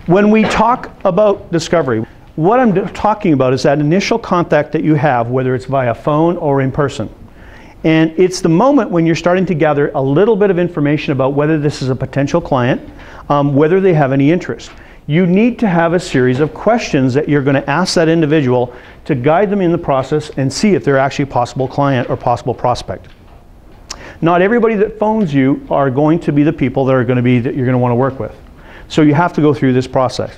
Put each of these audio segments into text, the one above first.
When we talk about discovery, what I'm talking about is that initial contact that you have, whether it's via phone or in person. And it's the moment when you're starting to gather a little bit of information about whether this is a potential client, whether they have any interest. You need to have a series of questions that you're going to ask that individual to guide them in the process and see if they're actually a possible client or possible prospect. Not everybody that phones you are going to be the people that you're going to want to work with. So you have to go through this process.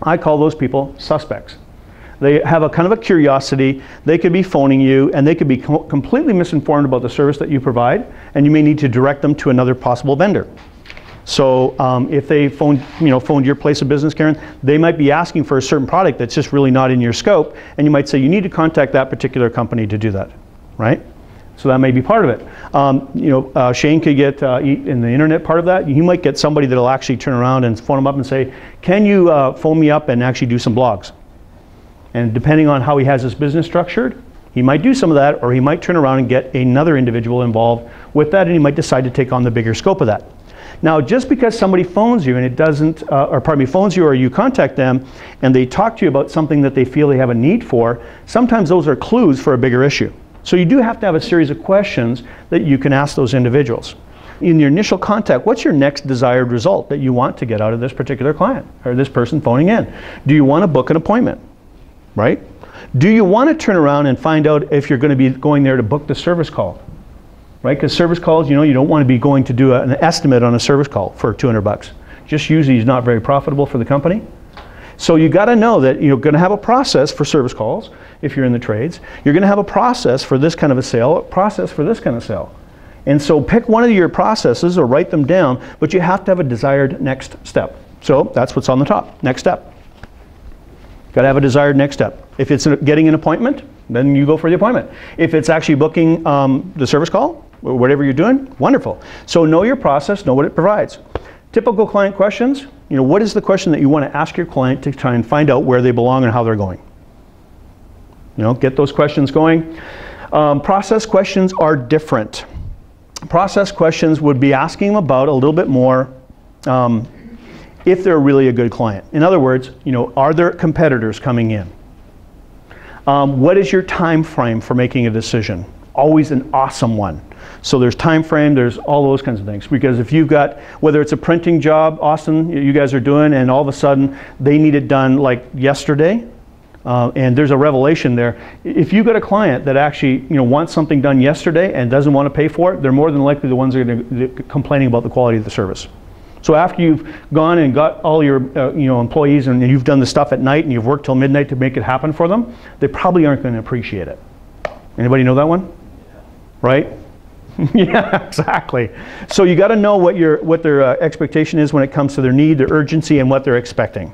I call those people suspects. They have a kind of a curiosity. They could be phoning you, and they could be completely misinformed about the service that you provide, and you may need to direct them to another possible vendor. So if they phoned your place of business, Karen, they might be asking for a certain product that's just really not in your scope, and you might say you need to contact that particular company to do that, right? So that may be part of it. Shane could get in the internet part of that. You might get somebody that'll actually turn around and phone him up and say, "Can you phone me up and actually do some blogs?" And depending on how he has his business structured, he might do some of that, or he might turn around and get another individual involved with that, and he might decide to take on the bigger scope of that. Now, just because somebody phones you and it doesn't, phones you or you contact them and they talk to you about something that they feel they have a need for, sometimes those are clues for a bigger issue. So you do have to have a series of questions that you can ask those individuals. In your initial contact, what's your next desired result that you want to get out of this particular client or this person phoning in? Do you want to book an appointment? Right? Do you want to turn around and find out if you're going to be going there to book the service call? Right? Because service calls, you don't want to be going to do an estimate on a service call for 200 bucks. Just usually is not very profitable for the company. So you got to know that you're going to have a process for service calls if you're in the trades. You're going to have a process for this kind of a sale, a process for this kind of sale. And so pick one of your processes or write them down, but you have to have a desired next step. So that's what's on the top, next step. Got to have a desired next step. If it's getting an appointment, then you go for the appointment. If it's actually booking the service call, or whatever you're doing, wonderful. So know your process, know what it provides. Typical client questions, what is the question that you want to ask your client to try and find out where they belong and how they're going? Get those questions going. Process questions are different. Process questions would be asking them about a little bit more if they're really a good client. In other words, are there competitors coming in? What is your time frame for making a decision? Always an awesome one. So there's time frame, there's all those kinds of things. Because if you've got, whether it's a printing job, Austin, you guys are doing, and all of a sudden they need it done like yesterday, and there's a revelation there. If you've got a client that actually wants something done yesterday and doesn't want to pay for it, they're more than likely the ones that are complaining about the quality of the service. So after you've gone and got all your employees and you've done the stuff at night and you've worked till midnight to make it happen for them, they probably aren't going to appreciate it. Anybody know that one? Right? Yeah, exactly. So you got to know what their expectation is when it comes to their need, their urgency, and what they're expecting.